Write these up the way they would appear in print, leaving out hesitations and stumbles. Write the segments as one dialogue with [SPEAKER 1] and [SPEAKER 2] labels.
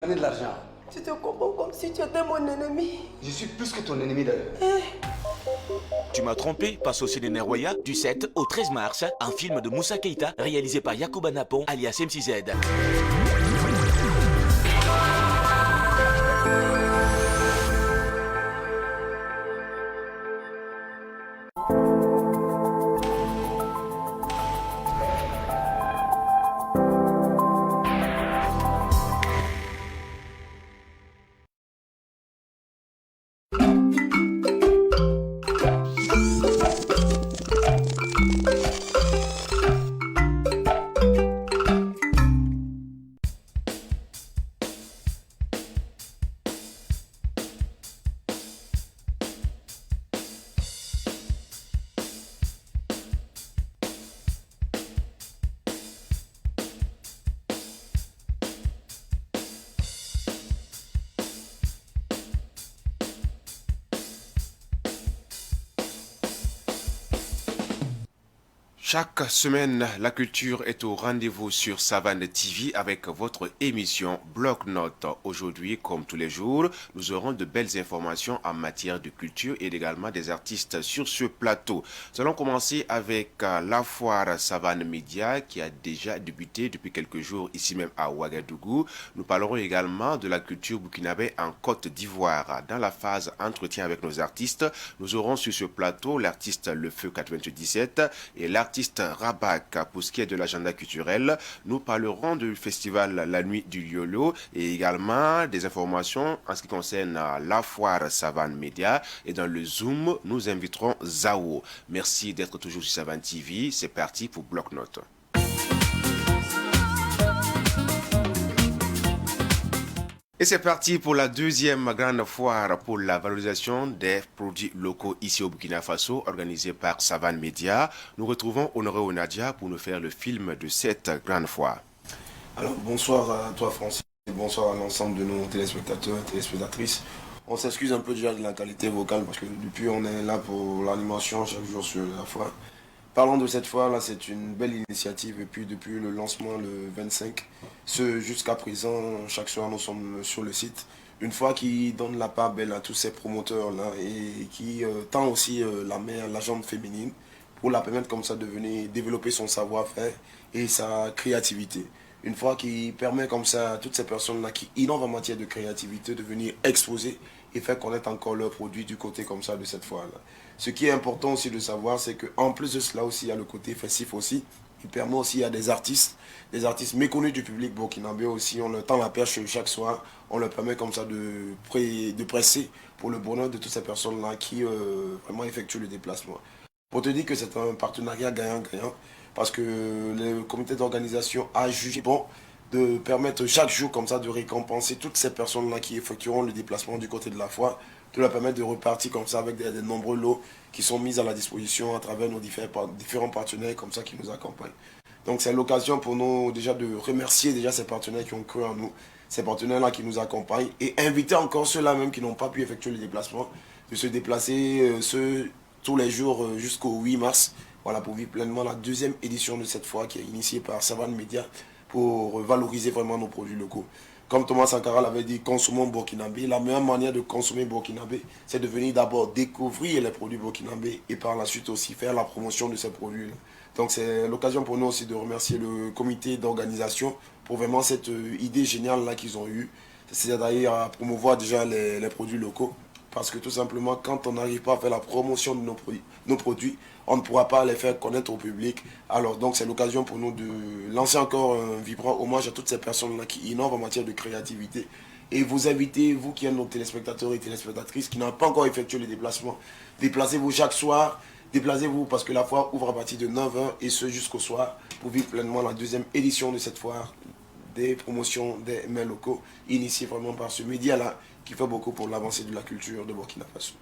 [SPEAKER 1] Donner de l'argent.
[SPEAKER 2] Tu te comprends comme si tu étais mon ennemi.
[SPEAKER 1] Je suis plus que ton ennemi d'ailleurs.
[SPEAKER 3] Tu m'as trompé passe au cinéma Roya du 7 au 13 mars, un film de Moussa Keita réalisé par Yacouba Napon alias MCZ.
[SPEAKER 4] Chaque semaine, la culture est au rendez-vous sur Savane TV avec votre émission Bloc-Notes. Aujourd'hui, comme tous les jours, nous aurons de belles informations en matière de culture et également des artistes sur ce plateau. Nous allons commencer avec la foire Savane Média qui a déjà débuté depuis quelques jours ici même à Ouagadougou. Nous parlerons également de la culture burkinabé en Côte d'Ivoire. Dans la phase entretien avec nos artistes, nous aurons sur ce plateau l'artiste Le Feu 97 et l'artiste Rabak. Pour ce qui est de l'agenda culturel, nous parlerons du festival La Nuit du Yolo et également des informations en ce qui concerne la foire Savane Média. Et dans le Zoom, nous inviterons Zao. Merci d'être toujours sur Savane TV. C'est parti pour Bloc-Notes. Et c'est parti pour la deuxième grande foire pour la valorisation des produits locaux ici au Burkina Faso, organisée par Savane Média. Nous retrouvons Honoré Onadia pour nous faire le film de cette grande foire.
[SPEAKER 5] Alors bonsoir à toi Francis, et bonsoir à l'ensemble de nos téléspectateurs et téléspectatrices. On s'excuse un peu déjà de la qualité vocale parce que depuis on est là pour l'animation chaque jour sur la foire. Parlons de cette foire là, c'est une belle initiative et puis depuis le lancement le 25, jusqu'à présent, chaque soir nous sommes sur le site. Une fois qui donne la part belle à tous ces promoteurs là et qui tend aussi la jambe féminine pour la permettre comme ça de venir développer son savoir-faire et sa créativité. Une fois qu'il permet comme ça à toutes ces personnes-là qui innovent en matière de créativité de venir exposer et faire connaître encore leurs produits du côté comme ça de cette foire-là. Ce qui est important aussi de savoir, c'est qu'en plus de cela aussi, il y a le côté festif aussi. Il permet aussi à des artistes méconnus du public burkinabé aussi, on leur tend la perche chaque soir, on leur permet comme ça de presser pour le bonheur de toutes ces personnes-là qui vraiment effectuent le déplacement. Pour te dire que c'est un partenariat gagnant-gagnant, parce que le comité d'organisation a jugé bon de permettre chaque jour comme ça de récompenser toutes ces personnes-là qui effectueront le déplacement du côté de la foire, de leur permettre de repartir comme ça avec des nombreux lots qui sont mis à la disposition à travers nos différents partenaires comme ça qui nous accompagnent. Donc c'est l'occasion pour nous déjà de remercier déjà ces partenaires qui ont cru en nous, ces partenaires-là qui nous accompagnent et inviter encore ceux-là même qui n'ont pas pu effectuer le déplacement de se déplacer tous les jours jusqu'au 8 mars. Voilà, pour vivre pleinement la deuxième édition de cette foire qui est initiée par Savane Média pour valoriser vraiment nos produits locaux. Comme Thomas Sankara l'avait dit, consommons burkinabé. La meilleure manière de consommer burkinabé, c'est de venir d'abord découvrir les produits burkinabés et par la suite aussi faire la promotion de ces produits-là. Donc c'est l'occasion pour nous aussi de remercier le comité d'organisation pour vraiment cette idée géniale-là qu'ils ont eue. C'est-à-dire à promouvoir déjà les produits locaux. Parce que tout simplement, quand on n'arrive pas à faire la promotion de nos produits, on ne pourra pas les faire connaître au public. Alors donc c'est l'occasion pour nous de lancer encore un vibrant hommage à toutes ces personnes-là qui innovent en matière de créativité. Et vous invitez, vous qui êtes nos téléspectateurs et téléspectatrices qui n'ont pas encore effectué le déplacement, déplacez-vous chaque soir, déplacez-vous parce que la foire ouvre à partir de 9h et ce jusqu'au soir pour vivre pleinement la deuxième édition de cette foire des promotions des mets locaux initiées vraiment par ce média-là qui fait beaucoup pour l'avancée de la culture de Burkina Faso.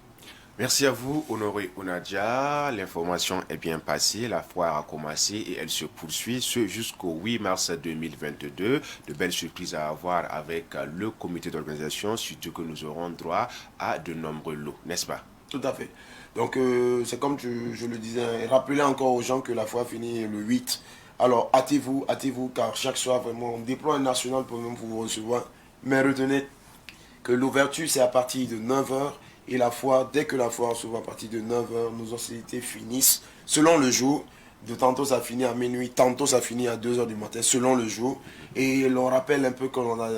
[SPEAKER 4] Merci à vous, Honoré Onadia. L'information est bien passée, la foire a commencé et elle se poursuit jusqu'au 8 mars 2022. De belles surprises à avoir avec le comité d'organisation, surtout que nous aurons droit à de nombreux lots, n'est-ce pas?
[SPEAKER 5] Tout à fait. Donc c'est comme je le disais, rappelez encore aux gens que la foire finit le 8. Alors hâtez-vous, car chaque soir vraiment on déploie un national pour même vous recevoir Mais retenez que l'ouverture, c'est à partir de 9 heures. Et la foire, dès que la foire s'ouvre à partir de 9 heures, nos hostilités finissent selon le jour. De tantôt ça finit à minuit, tantôt ça finit à 2 heures du matin, selon le jour. Et l'on rappelle un peu qu'on a...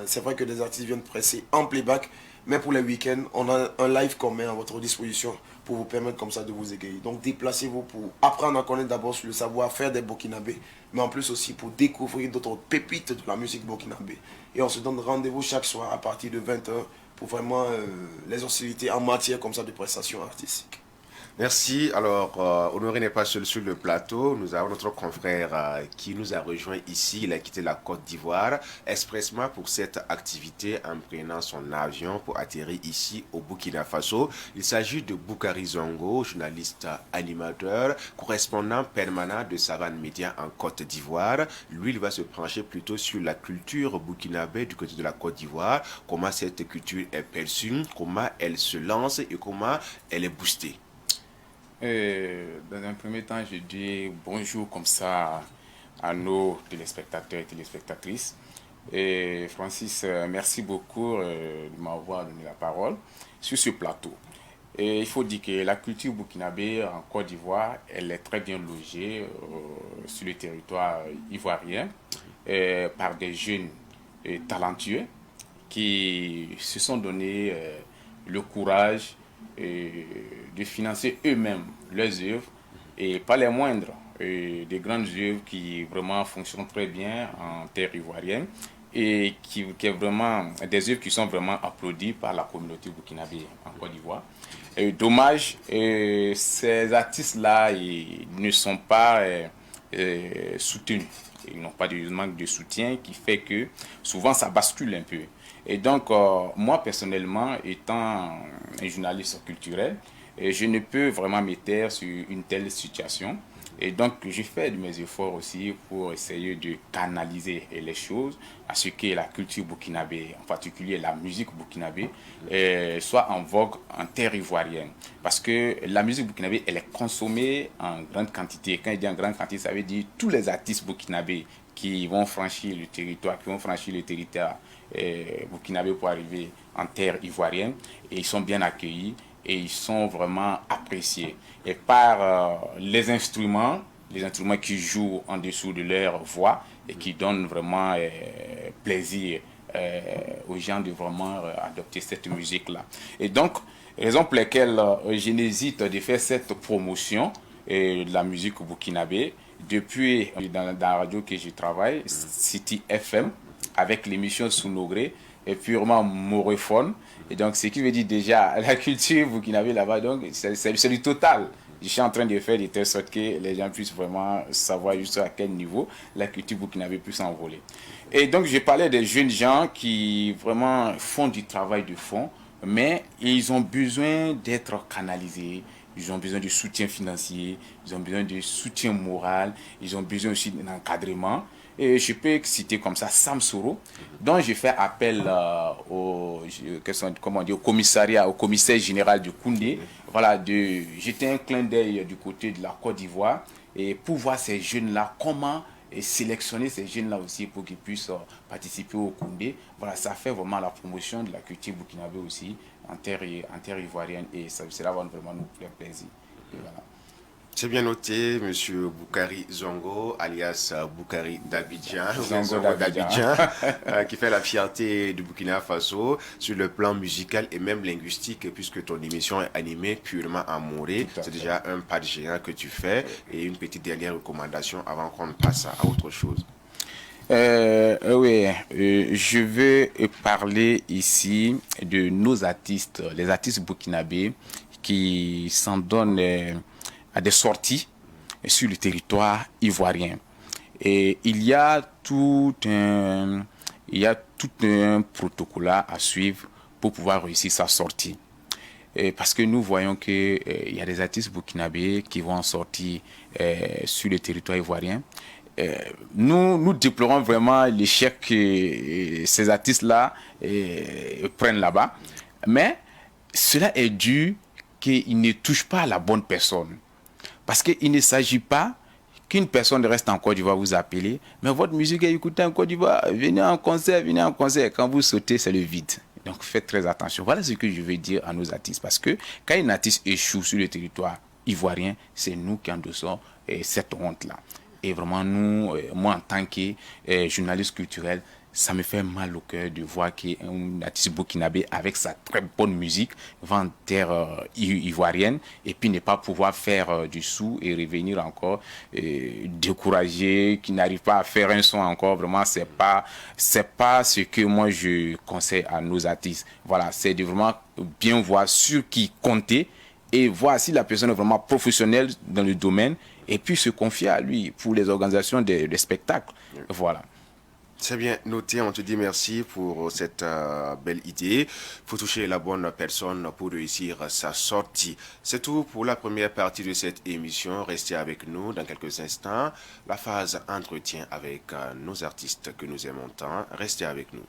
[SPEAKER 5] C'est vrai que les artistes viennent presser en playback, mais pour les week-ends, on a un live qu'on met à votre disposition pour vous permettre comme ça de vous égayer. Donc déplacez-vous pour apprendre à connaître d'abord le savoir-faire des Burkinabés, mais en plus aussi pour découvrir d'autres pépites de la musique burkinabé. Et on se donne rendez-vous chaque soir à partir de 20 heures pour vraiment les hostilités en matière comme ça de prestations artistiques.
[SPEAKER 4] Merci. Alors, Honoré n'est pas seul sur le plateau. Nous avons notre confrère qui nous a rejoint ici. Il a quitté la Côte d'Ivoire expressément pour cette activité en prenant son avion pour atterrir ici au Burkina Faso. Il s'agit de Boukari Zongo, journaliste animateur, correspondant permanent de Savane Média en Côte d'Ivoire. Lui, il va se pencher plutôt sur la culture burkinabé du côté de la Côte d'Ivoire, comment cette culture est perçue, comment elle se lance et comment elle est boostée.
[SPEAKER 6] Dans un premier temps, je dis bonjour comme ça à nos téléspectateurs et téléspectatrices. Et Francis, merci beaucoup de m'avoir donné la parole sur ce plateau. Et il faut dire que la culture burkinabé en Côte d'Ivoire, elle est très bien logée sur le territoire ivoirien par des jeunes talentueux qui se sont donné le courage de financer eux-mêmes leurs œuvres et pas les moindres, des grandes œuvres qui vraiment fonctionnent très bien en terre ivoirienne et qui est vraiment des œuvres qui sont vraiment applaudies par la communauté burkinabé en Côte d'Ivoire. Dommage, ces artistes-là ne sont pas soutenus. Ils n'ont pas de manque de soutien qui fait que souvent ça bascule un peu. Et donc, moi personnellement, étant un journaliste culturel, je ne peux vraiment me taire sur une telle situation. Et donc, je fais de mes efforts aussi pour essayer de canaliser les choses à ce que la culture burkinabé, en particulier la musique burkinabé, soit en vogue en terre ivoirienne. Parce que la musique burkinabé, elle est consommée en grande quantité. Quand je dis en grande quantité, ça veut dire tous les artistes burkinabés qui vont franchir le territoire, burkinabé pour arriver en terre ivoirienne, et ils sont bien accueillis et ils sont vraiment appréciés. Et par les instruments qui jouent en dessous de leur voix et qui donnent vraiment plaisir aux gens de vraiment adopter cette musique-là. Et donc, raison pour laquelle je n'hésite de faire cette promotion de la musique burkinabé depuis dans la radio que je travaille, City FM, avec l'émission Sounogré, est purement morophone. Et donc, ce qui veut dire déjà, la culture burkinabé là-bas, donc, c'est du total. Je suis en train de faire de telle sorte que les gens puissent vraiment savoir juste à quel niveau la culture burkinabé peut s'envoler. Et donc, je parlais des jeunes gens qui vraiment font du travail de fond, mais ils ont besoin d'être canalisés. Ils ont besoin de soutien financier, ils ont besoin de soutien moral, ils ont besoin aussi d'un encadrement. Et je peux citer comme ça Sam Soro, dont je fais appel au commissariat, au commissaire général de Koundé, voilà, de jeter un clin d'œil du côté de la Côte d'Ivoire et pour voir ces jeunes-là, comment sélectionner ces jeunes-là aussi pour qu'ils puissent participer au Koundé. Voilà, ça fait vraiment la promotion de la culture burkinabé aussi en terre ivoirienne et cela va vraiment nous faire plaisir. Et voilà.
[SPEAKER 4] C'est bien noté, monsieur Boukari Zongo, alias Boukari d'Abidjan, qui fait la fierté du Burkina Faso sur le plan musical et même linguistique, puisque ton émission est animée purement en moré. C'est déjà un pas de géant que tu fais. Et une petite dernière recommandation avant qu'on passe à autre chose.
[SPEAKER 6] Je veux parler ici de nos artistes, les artistes burkinabés qui s'en donnent à des sorties sur le territoire ivoirien. Et il y a tout un protocole à suivre pour pouvoir réussir sa sortie. Et parce que nous voyons qu'il y a des artistes burkinabés qui vont sortir sur le territoire ivoirien. Nous déplorons vraiment l'échec que ces artistes-là prennent là-bas. Mais cela est dû qu'ils ne touchent pas à la bonne personne. Parce qu'il ne s'agit pas qu'une personne reste en Côte d'Ivoire vous appeler, mais votre musique est écoutée en Côte d'Ivoire, venez en concert, quand vous sautez, c'est le vide. Donc faites très attention. Voilà ce que je veux dire à nos artistes, parce que quand un artiste échoue sur le territoire ivoirien, c'est nous qui endossons cette honte-là. Et vraiment, moi en tant que journaliste culturel, ça me fait mal au cœur de voir qu'un artiste burkinabé avec sa très bonne musique va en terre ivoirienne et puis ne pas pouvoir faire du sou et revenir encore découragé, qui n'arrive pas à faire un son encore. Vraiment, c'est pas ce que moi je conseille à nos artistes. Voilà, c'est de vraiment bien voir sur qui compter et voir si la personne est vraiment professionnelle dans le domaine et puis se confier à lui pour les organisations des spectacles. Voilà.
[SPEAKER 4] C'est bien noté, on te dit merci pour cette belle idée. Il faut toucher la bonne personne pour réussir sa sortie. C'est tout pour la première partie de cette émission. Restez avec nous dans quelques instants. La phase entretien avec nos artistes que nous aimons tant. Restez avec nous.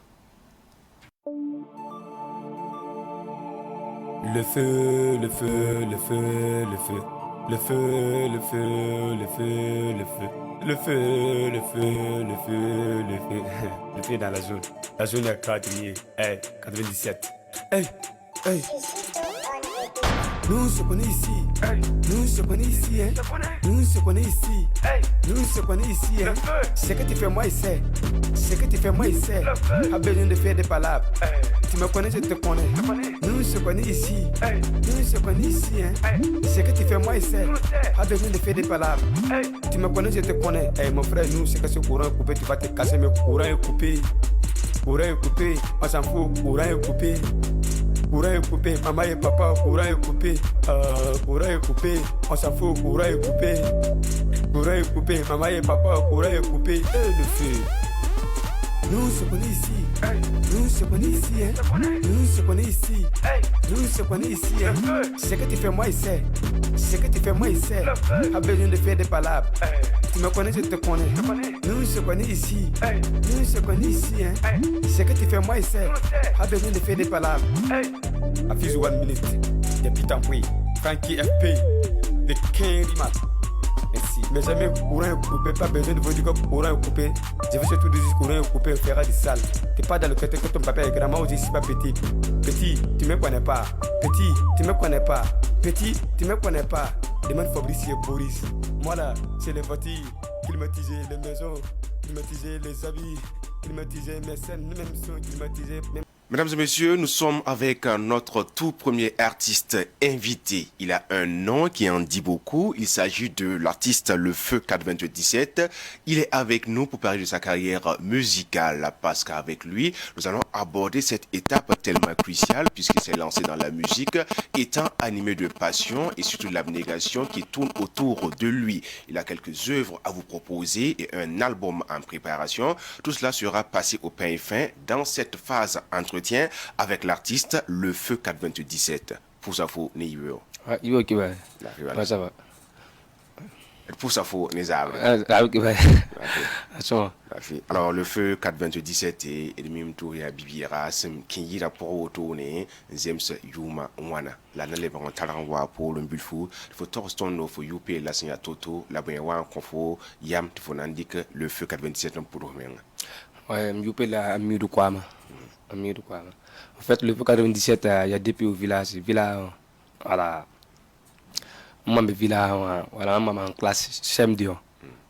[SPEAKER 7] Le feu, le feu, le feu, le feu. Le feu, le feu, le feu, le feu. Le feu, le feu, le feu, le feu. Le feu dans la zone. La zone est quadrillée. Hey, 97. Hey, hey. Nous se connaissons ici. Hey. Nous se connaissons ici. Hein. Nous se connaissons ici. Hey. Nous se connaissons ici. Hein. Ce que tu fais, moi, il sait. Ce que tu fais, moi, il sait. Pas besoin de faire des palabres. Hey. Tu me connais, je te connais. Nous se connaissons ici. Hey. Nous se connaissons ici. Hein. Hey. Ce que tu fais, moi, il sait. Pas besoin de faire des palabres. Hey. Tu me connais, je te connais. Hey, mon frère, nous, c'est que ce courant est coupé, tu vas te casser, mais courant est coupé. Courant est coupé. On s'en fout, courant est coupé. Courant est coupé, maman et papa, courant est coupé. Courant est coupé, on s'en fout, courant est coupé. Courant est coupé, maman et papa, courant est coupé. Et le feu. Nous se connaissons ici. Nous se connaissons ici. Hein. Nous se connaissons ici. Nous se connaissons ici. Hein. Ce que tu fais, moi, il sait. Ce que tu fais, moi, il sait. Pas besoin de faire des palabres. Tu me connais, je te connais. Nous se connaissons ici. Nous se connaissons ici. Hein. Ce que tu fais, moi, il sait. Pas besoin de faire des palabres. Affiche 1 minute. Depuis tant pis. Frankie FP. Le King Rimat. Merci. Mais jamais courant est coupé, pas besoin de vous dire que courant est coupé. Je veux surtout dire que courant est coupé, on fera du sale. T'es pas dans le côté que ton papa est grand, moi aussi je suis pas petit. Petit, tu me connais pas. Petit, tu me connais pas. Petit, tu me connais pas. Demande Fabrice et Boris. Moi là, c'est les voitures, climatiser les maisons, climatiser les habits, climatiser mes scènes, même son, climatiser même.
[SPEAKER 4] Mesdames et messieurs, nous sommes avec notre tout premier artiste invité. Il a un nom qui en dit beaucoup. Il s'agit de l'artiste Le Feu 427. Il est avec nous pour parler de sa carrière musicale parce qu'avec lui, nous allons aborder cette étape tellement cruciale puisqu'il s'est lancé dans la musique, étant animé de passion et surtout de l'abnégation qui tourne autour de lui. Il a quelques œuvres à vous proposer et un album en préparation. Tout cela sera passé au pain et fin dans cette phase entretien avec l'artiste Le Feu 427. Pour ça, faut ne yiwe.
[SPEAKER 8] Ah, yiwe ok ouais. Ouais, ça va.
[SPEAKER 4] Pour ça, faut ne zabe.
[SPEAKER 8] Ah, ok ouais.
[SPEAKER 4] Alors, Le Feu 427 et le même tour ya bibiera sem kinyi rapport au tourné zems yuma wana. La nale ba taranwa pour le bulfu. Faut torston no faut yupe la signa toto la ben wa konfo yam faut n'indique Le Feu 427 pour men.
[SPEAKER 8] Ouais, yupe la amiru kwama. En fait, le Feu 97, il y a depuis au village. Voilà. Moi, je village, voilà, maman en classe, CM2.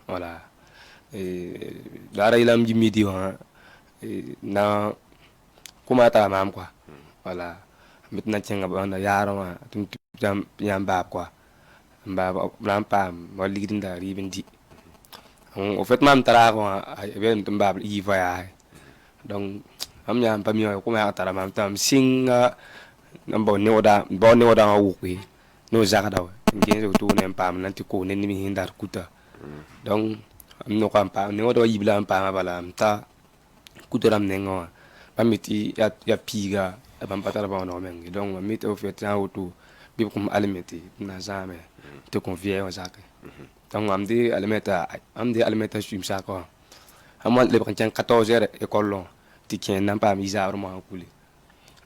[SPEAKER 8] Voilà. Et là, il a mis midi. Non, comment tu as mam quoi. Voilà. Maintenant, tu as yaro, tu as un quoi. Moi, l'idée dit. En fait, même il va donc, am ya pa mi ko ma tara mam tam singa nambo ne oda wuki no zaka daw ngi to ne pam nanti ko ne mi hindar kuta donc am no kam pa ne oda yibla am pa bala am ta kutoram ne ngo pamiti ya piga pam patara ba no mengi donc mi to fait en auto bi ko alimeti na jamais te convier au zaka donc am di alimeta sur ça quoi amol le 14h école long ti kien nan pa mi za vraiment coulé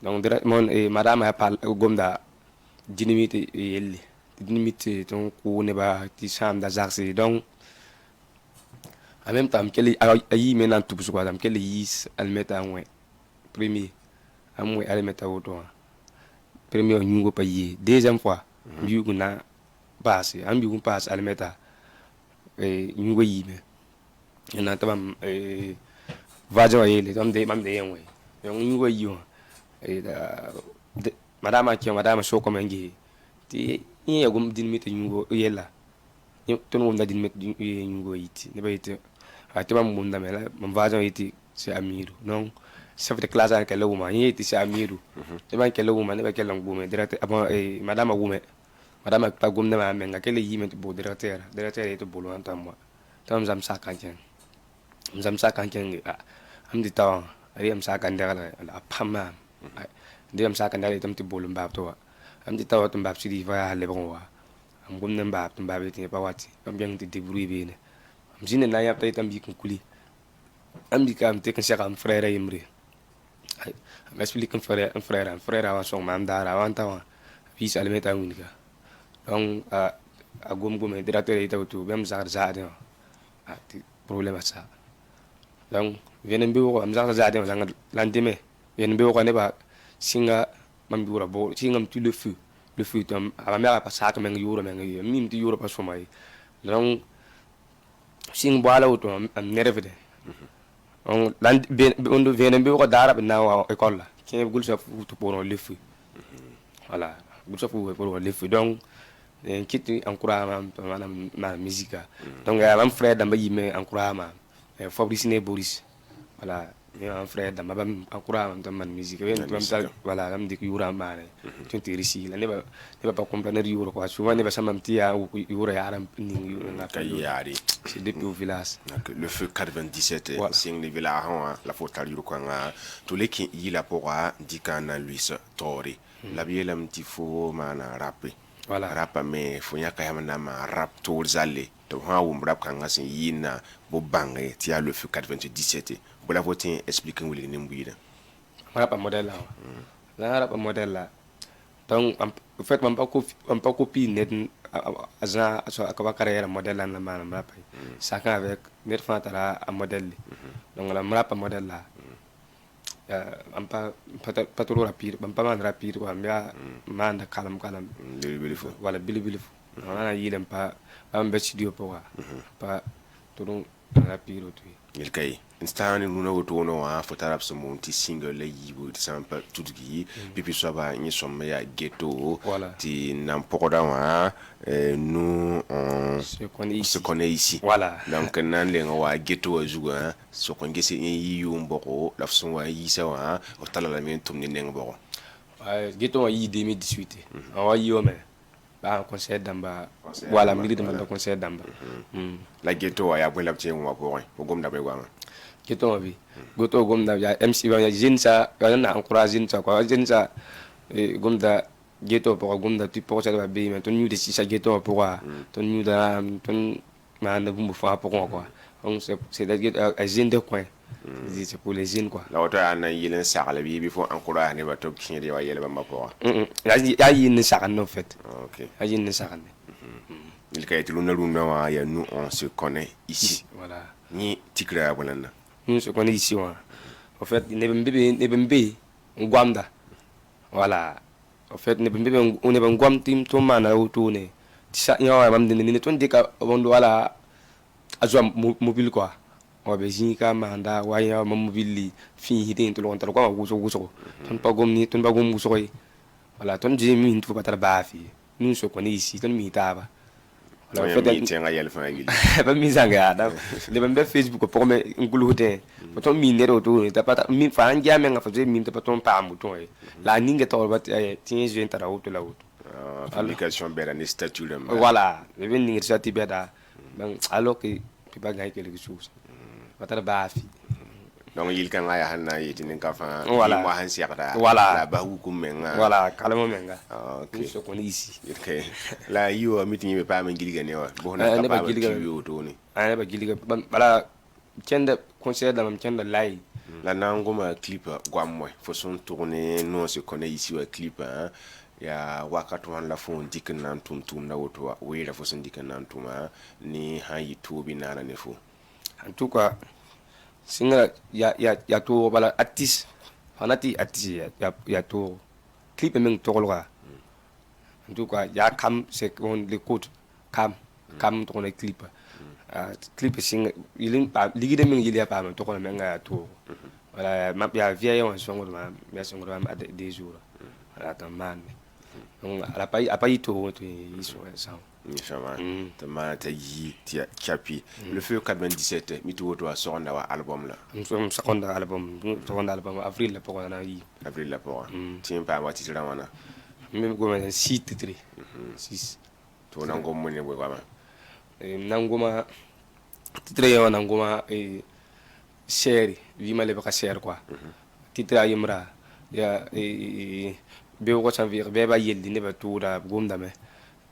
[SPEAKER 8] donc directement et madame a parlé gomda dinamite yelle dinamite ton ko ne ba ti sam da zaxi donc En même temps, ayi maintenant tout ce quoi, quel is al mettre en premier, en al mettre auto. Premier nugo payer, deuxième fois, nugo na passe, en nugo passe al mettre nugo yime. Et na tabam vajo yele, tam de mam de yenwe. Yon nugo yiyo. Et madame so comme ngi. Ti ya gum din mit nugo yela. Ton gum da din mit nugo yiti. Ne ba yiti. Ati mam gum da mela, mam vajo yiti c'est Amiru. Non, chef de classe à quel moment yiti c'est Amiru. Ne ba quel moment ne ba quel ngum direct avant madame gume. Madame pa gum na ma menga quel yime bo directeur yiti bolo anta moi. Tam zam sa kanjen. Zam sa kanjen am di taw ari am sa kan dara la pamam. Ndi am sa kan dara tam ti bolo mbab to. Am di taw to mbab sidi va le bon wa. Am gum na mbab to mbab ti pa wati. Am bien ti débrouiller bene. Am jine na ya tay tam bi kun kuli. Am di kam te kan sa kam frère yimri. Am explique un frère wa son mam dara wa taw. Fils almeta unika. Donc a gum directeur ita to bem za de. Ti problème ça. Donc vienen bi ko am za de nga lendemain. Vienen bi ko ne ba singa mam dura bo singa tu le feu tam a mère pas ça comme euro men mim ti euro pas somay. Donc sing boala auto am nerve de. On vienen bi ko dara na wa école la. Qui gul sa futu pour le feu. Voilà, gul sa futu pour le feu. Donc quitte encouragement ma musique. Donc mon frère d'amba yime encouragement. Fabrice ne Boris. Voilà, un frère d'amba encouragement dans ma musique. Voilà, am dik yura mane. Tu te réussi, la ne va pas comprendre yura quoi. Souvent ne va pas m'amtia ou yura yaram ni
[SPEAKER 4] Kayari.
[SPEAKER 8] C'est depuis au village.
[SPEAKER 4] Le feu 97 c'est le village la faute à yura quoi. Tous les qui y la pourra dikana Luis Tori. La biela mtifo mana rapper.
[SPEAKER 8] Voilà.
[SPEAKER 4] Rap mais fonya kayama na ma rap tour zale to ha wum rap kan ngasin yina bo bangé ti a le feu 97 bo la voter expliquer wuli ni mbuyida
[SPEAKER 8] rap modèle là la rap modèle là donc en fait on pas copie net azan akaba carrière modèle là na manam rap chacun avec net fantara a modèle donc la rap modèle là pas trop rapide pas man rapide quoi mais man calme voilà bilifo on a yilem pas am be studio pas trop rapide tout
[SPEAKER 4] il kay instant nous na woto no wa fotarap so monti single la yibo ti sample tout gi pipi so ba ni somme ya ghetto ti n'importe wa nous on se connaît ici
[SPEAKER 8] voilà
[SPEAKER 4] donc nan le wa ghetto azuga so ko ngese yi yu mboko la façon wa yi sa wa o tala la men tumni neng boko
[SPEAKER 8] ghetto wa yi 2018 on wa yi o mais ba concert damba voilà mi de ma concert damba
[SPEAKER 4] la ghetto wa ya bo la tien wa ko gom da be wa
[SPEAKER 8] ghetto bi goto gom da ya MC ya jinsa ya na encourager jinsa quoi jinsa gom da ghetto pour gom da tu pour ça ba be mais ton ñu de si ça ghetto pour ton ñu da ton ma na bu fa pour quoi donc c'est des jeunes de coin c'est pour les jeunes quoi
[SPEAKER 4] la auto ana yilen sakala bi faut encourager ne ba to kin de wa yele ba mako
[SPEAKER 8] ya yin sakan en fait
[SPEAKER 4] OK
[SPEAKER 8] ya yin sakan
[SPEAKER 4] il kay ti luna wa ya nous on se connaît ici
[SPEAKER 8] voilà
[SPEAKER 4] ni tikra bolana
[SPEAKER 8] nous se connaît ici en fait ne bembe ngwamda voilà en fait ne bembe on est ngwam tim to mana auto ne sa ya mam de ne ton dika bondo wala azwa mobile quoi o be jinka manda waya mobile fi hidin to lon tar ko guso ton pa gom ni ton ba gom guso voilà ton je mi to patar ba fi nous se connaît ici ton mi taba voilà en fait
[SPEAKER 4] tiens yel fa ngi
[SPEAKER 8] ba mi zanga da le bembe Facebook pour me nguluté ton mi nero to ta pata mi fa ngia me nga fa je mi ta ton pa mu to la ninga to ba tiens je entara auto la auto
[SPEAKER 4] application bera ni statut
[SPEAKER 8] voilà le ben ninga statut beda alors que tu pas gagner quelque chose patara ba fi
[SPEAKER 4] donc il kan ya hanna yiti nin ka fa
[SPEAKER 8] voilà
[SPEAKER 4] mo han siakata
[SPEAKER 8] voilà
[SPEAKER 4] la ba hukum menga
[SPEAKER 8] voilà kalamo menga
[SPEAKER 4] OK
[SPEAKER 8] so ko ni ici
[SPEAKER 4] OK la yo meeting be pa men giliga ne wa bo na ka ba giliga yo to ni
[SPEAKER 8] ana ba giliga bala kenda concert da mam kenda lay
[SPEAKER 4] la nangoma clip gwamwe faut son tourner nous on se connaît ici au clip hein ya wakati wan la fon dikin nan tum na woto we la fo son dikin nan tuma ni ha yi tobi nana ne fo
[SPEAKER 8] En tout cas, singa ya to bala artiste, fanati artiste ya to clip men to kolwa. En tout cas, ya kam c'est on l'écoute kam to les clip. Clip singa ilin pa ligide men yilia pa to ko men ga to. Voilà, ma ya vieille on songo ma des jours. Voilà, tant man. Donc à la pas to ils sont ça.
[SPEAKER 4] Le feu 97 mito to sonda wa album la.
[SPEAKER 8] Nous sommes album avril la pour na yi.
[SPEAKER 4] Avril la pour. Tiens pas wa titre wana.
[SPEAKER 8] Même comme 6 titres. 6.
[SPEAKER 4] To nango mone bo kwa ma.
[SPEAKER 8] Nangoma titre yo nangoma série vima le baka série quoi. Titre ayimra ya be ko sanvir be ba yeldi ne ba toura gomda me.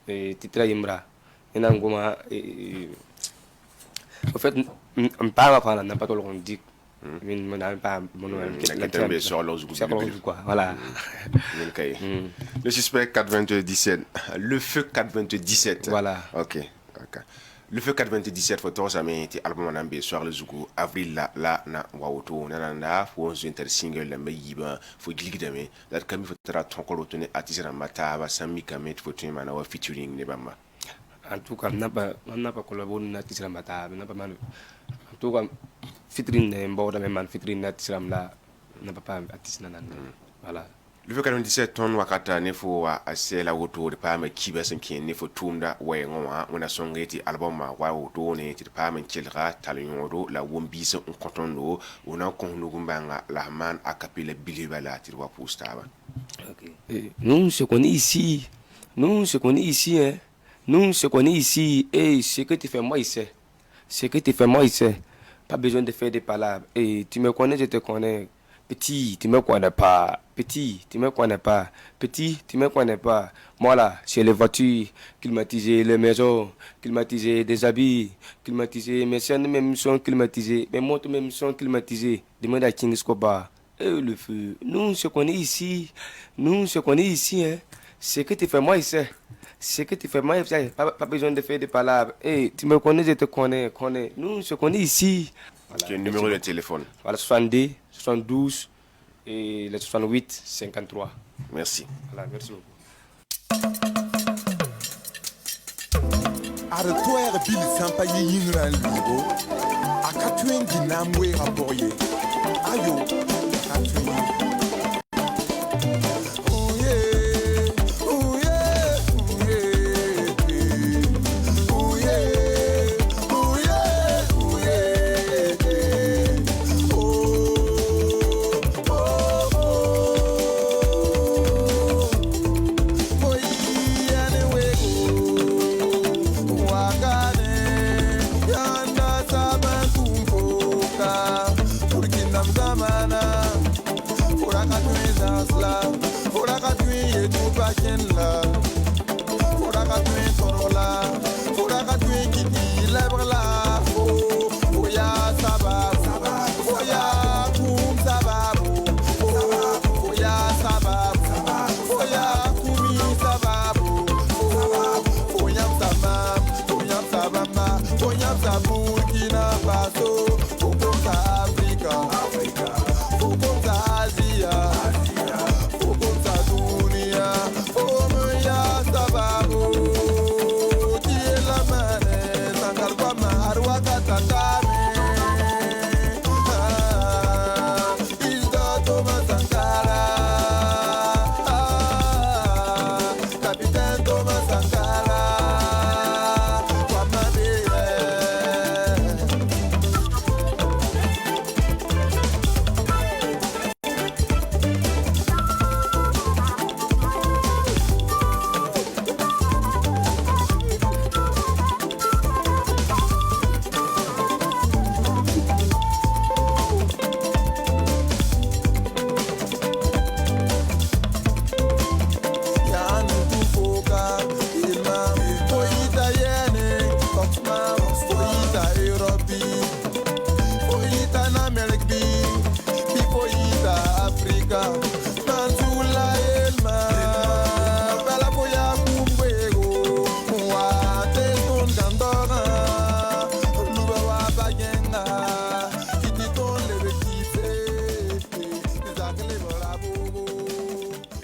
[SPEAKER 8] Titre yimra nangoma en fait on parle pas n'a pas tout le monde dit mais n'a pas mon
[SPEAKER 4] la sur l'os
[SPEAKER 8] quoi voilà
[SPEAKER 4] le suspect 427 le feu 427
[SPEAKER 8] voilà
[SPEAKER 4] OK le feu 427 photo ça m'a été album en ambi sur le zugu avril la na wawoto nanda fo on inter single la mayiba fo gligdame dat kam fo tra ton ko rotone artiste mata ba sami kamet fo tuma na wa featuring ne bamba.
[SPEAKER 8] En tout cas n'a pas collaboré na artiste mata n'a pas mal en tout cas featuring ne mboda me man featuring na artiste la n'a pas artiste nan voilà.
[SPEAKER 4] Le feu 97 ton wakata ne fo wa asela woto de pa ma kiba sanki ne fo tumda wa ngoma ona songeti album ma wa woto ne ti pa ma kelra talonyo la wombi se on kontondo ona konno gumbanga la man akapela bilibala ti wa postaba.
[SPEAKER 8] OK. Nous se connaît ici. Nous se connaît ici hein. Nous se connaît ici et ce que tu fais moi ici. Ce que tu fais moi ici. Pas besoin de faire des palabres. Et tu me connais, je te connais. Petit, tu me connais pas. Petit, tu me connais pas. Petit, tu me connais pas. Moi là, c'est les voitures, climatiser les maisons, climatiser des habits, climatiser mes scènes même sont climatisées, mes motos même sont climatisées. Demande à King Escobar. Le feu. Nous se connaît ici. Nous se connaît ici hein. Ce que tu fais moi ici. Ce que tu fais moi ici. Pas besoin de faire des palabres. Tu me connais, je te connais. Nous se connaît ici.
[SPEAKER 4] Voilà, le numéro de téléphone.
[SPEAKER 8] Voilà, 62, 72 et le 68, 53.
[SPEAKER 4] Merci.
[SPEAKER 8] Voilà, merci beaucoup.
[SPEAKER 9] Aratoire bil sampaye yingran libo. Akatuen ginamwe rapoye. Ayo, akatuen.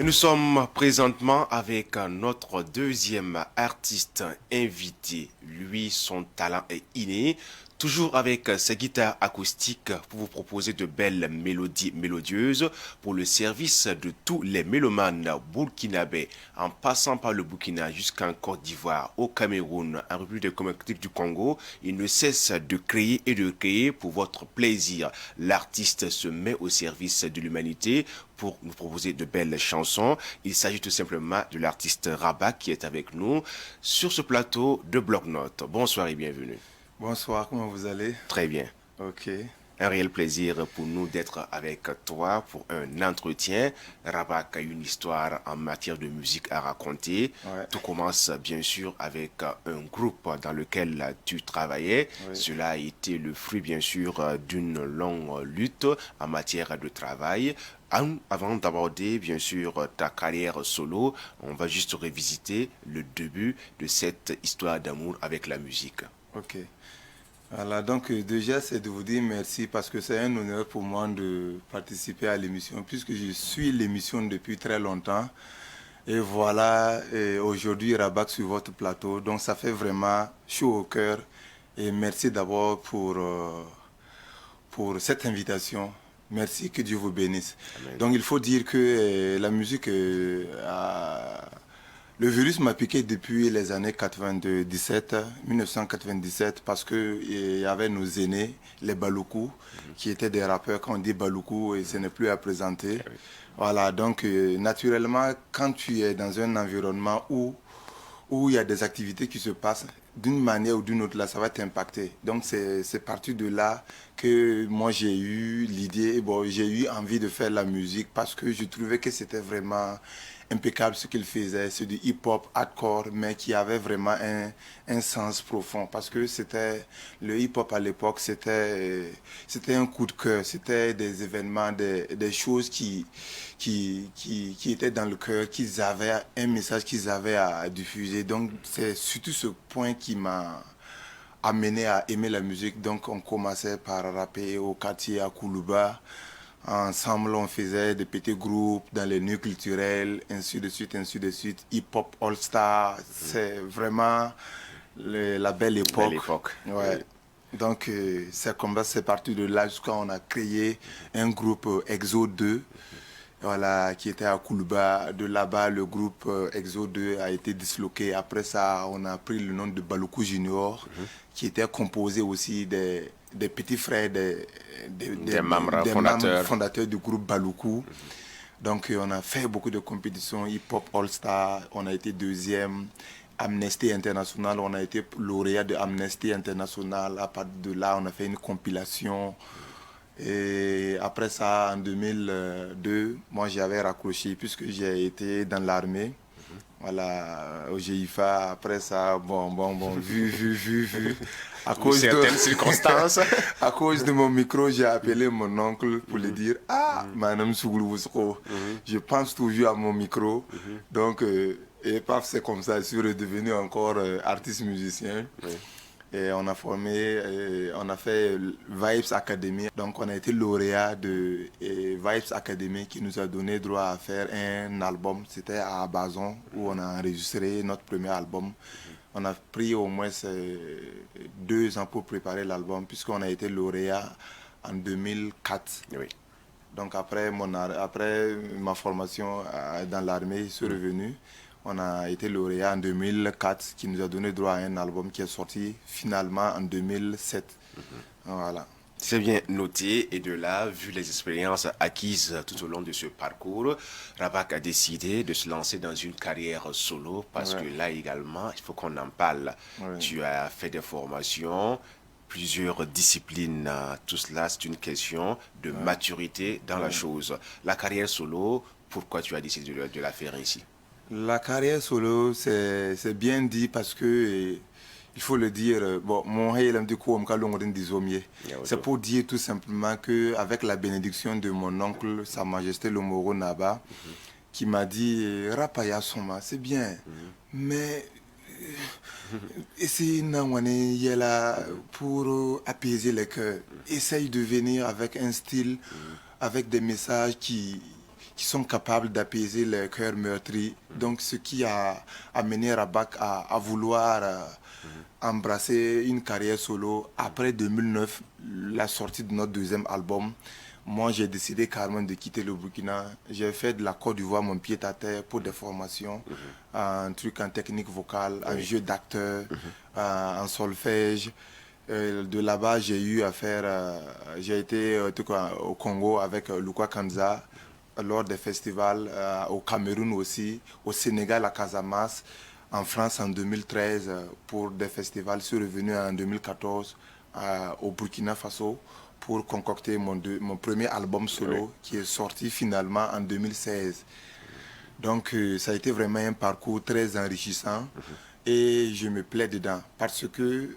[SPEAKER 4] Et nous sommes présentement avec notre deuxième artiste invité. Lui, son talent est inné. Toujours avec ses guitares acoustiques pour vous proposer de belles mélodies mélodieuses pour le service de tous les mélomanes burkinabés, en passant par le Burkina jusqu'en Côte d'Ivoire, au Cameroun, en République démocratique du Congo. Il ne cesse de créer pour votre plaisir. L'artiste se met au service de l'humanité pour nous proposer de belles chansons. Il s'agit tout simplement de l'artiste Rabat qui est avec nous sur ce plateau de Bloc-Notes. Bonsoir et bienvenue.
[SPEAKER 10] Bonsoir, comment vous allez?
[SPEAKER 4] Très bien.
[SPEAKER 10] Ok.
[SPEAKER 4] Un réel plaisir pour nous d'être avec toi pour un entretien. Rabat a une histoire en matière de musique à raconter.
[SPEAKER 10] Ouais.
[SPEAKER 4] Tout commence bien sûr avec un groupe dans lequel tu travaillais.
[SPEAKER 10] Oui.
[SPEAKER 4] Cela a été le fruit bien sûr d'une longue lutte en matière de travail. Avant d'aborder bien sûr ta carrière solo, on va juste revisiter le début de cette histoire d'amour avec la musique.
[SPEAKER 10] Ok. Voilà, donc déjà c'est de vous dire merci parce que c'est un honneur pour moi de participer à l'émission puisque je suis l'émission depuis très longtemps. Et voilà, aujourd'hui Rabat sur votre plateau, donc ça fait vraiment chaud au cœur. Et merci d'abord pour cette invitation. Merci, que Dieu vous bénisse.
[SPEAKER 4] Amen.
[SPEAKER 10] Donc il faut dire que la musique le virus m'a piqué depuis les années 1997, parce qu'il y avait nos aînés, les Baloukou, qui étaient des rappeurs. Quand on dit Baloukou, et ce n'est plus à présenter. Voilà, donc naturellement, quand tu es dans un environnement où il y a des activités qui se passent, d'une manière ou d'une autre, là, ça va t'impacter. Donc c'est parti de là que moi j'ai eu l'idée, j'ai eu envie de faire la musique parce que je trouvais que c'était vraiment impeccable ce qu'il faisait. C'est du hip-hop hardcore, mais qui avait vraiment un sens profond. Parce que c'était le hip-hop à l'époque, c'était un coup de cœur. C'était des événements, des choses qui étaient dans le cœur, qu'ils avaient un message qu'ils avaient à diffuser. Donc c'est surtout ce point qui m'a amené à aimer la musique. Donc on commençait par rapper au quartier à Koulouba. Ensemble, on faisait des petits groupes dans les nuits culturels, ainsi de suite, hip-hop all-star. C'est vraiment la belle époque. Ouais. Donc, c'est comme ça, c'est parti de là jusqu'à on a créé un groupe Exo 2, voilà, qui était à Koulouba. De là-bas, le groupe Exo 2 a été disloqué. Après ça, on a pris le nom de Baloukou Junior, qui était composé aussi des petits frères, des membres fondateurs du groupe Baloukou. Donc on a fait beaucoup de compétitions hip-hop all-star, on a été deuxième. Amnesty International, on a été lauréat de Amnesty International. À partir de là, on a fait une compilation. Et après ça, en 2002, moi j'avais raccroché puisque j'ai été dans l'armée. Voilà, au GIFA. Après ça, vu. À cause
[SPEAKER 4] certaines circonstances.
[SPEAKER 10] À cause de mon micro, j'ai appelé mon oncle pour lui dire « Ah, Madame Souglousko, je pense toujours à mon micro. » Donc, et paf, c'est comme ça, je suis redevenu encore artiste musicien. Et on a on a fait Vibes Academy. Donc on a été lauréat de Vibes Academy qui nous a donné droit à faire un album. C'était à Abazon où on a enregistré notre premier album. On a pris au moins 2 ans pour préparer l'album puisqu'on a été lauréat en 2004.
[SPEAKER 4] Oui.
[SPEAKER 10] Donc après ma formation dans l'armée, je suis revenu. On a été lauréat en 2004, qui nous a donné droit à un album qui est sorti finalement en 2007. Voilà.
[SPEAKER 4] C'est bien noté, et de là, vu les expériences acquises tout au long de ce parcours, Rabat a décidé de se lancer dans une carrière solo parce que là également, il faut qu'on en parle. Tu as fait des formations, plusieurs disciplines, tout cela c'est une question de maturité dans la chose. La carrière solo, pourquoi tu as décidé de la faire ici?
[SPEAKER 10] La carrière solo, c'est bien dit parce que, il faut le dire, c'est pour dire tout simplement qu'avec la bénédiction de mon oncle, Sa Majesté le Moro Naba, qui m'a dit, Rapaya Soma, c'est bien, mais essaye pour apaiser les cœurs, essaye de venir avec un style, avec des messages qui qui sont capables d'apaiser les cœurs meurtris. Donc ce qui a amené Rabak à vouloir embrasser une carrière solo. Après 2009, la sortie de notre deuxième album, moi j'ai décidé carrément de quitter le Burkina. J'ai fait de la Côte d'Ivoire mon pied à terre pour des formations, un truc en technique vocale, un jeu d'acteur, en solfège. De là-bas, j'ai eu à faire, j'ai été au Congo avec Lukwa Kanza lors des festivals, au Cameroun aussi, au Sénégal à Casamance, en France en 2013 pour des festivals. Je suis revenu en 2014 au Burkina Faso pour concocter mon premier album solo qui est sorti finalement en 2016. Donc ça a été vraiment un parcours très enrichissant. Et je me plais dedans parce que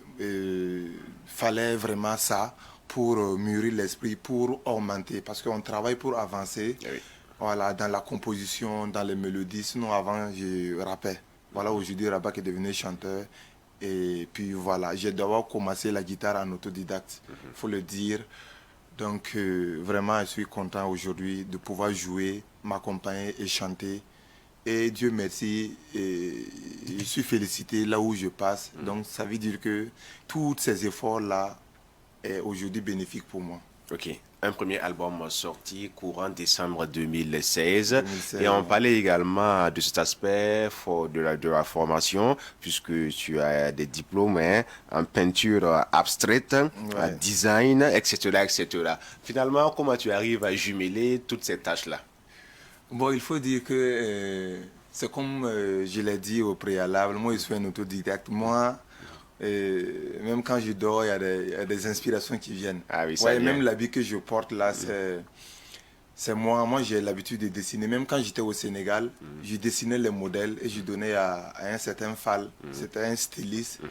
[SPEAKER 10] fallait vraiment ça pour mûrir l'esprit, pour augmenter, parce qu'on travaille pour avancer, voilà, dans la composition, dans les mélodies. Sinon avant je rappais. Voilà, aujourd'hui Rabak est devenu chanteur et puis voilà, j'ai d'abord commencé la guitare en autodidacte, faut le dire. Donc vraiment je suis content aujourd'hui de pouvoir jouer, m'accompagner et chanter. Et Dieu merci, je suis félicité là où je passe. Donc ça veut dire que tous ces efforts-là est aujourd'hui bénéfique pour moi.
[SPEAKER 4] Ok, un premier album sorti courant décembre 2016. Et on parlait également de cet aspect de la formation, puisque tu as des diplômes en peinture abstraite, en design, etc., etc. Finalement, comment tu arrives à jumeler toutes ces tâches-là?
[SPEAKER 10] Bon, il faut dire que c'est comme je l'ai dit au préalable, moi je suis un autodidacte. Moi, même quand je dors, il y a des inspirations qui viennent.
[SPEAKER 4] Ah oui, ça vient.
[SPEAKER 10] Même l'habit que je porte là, c'est moi. Moi, j'ai l'habitude de dessiner. Même quand j'étais au Sénégal, je dessinais les modèles et je donnais à un certain Fall. C'était un styliste.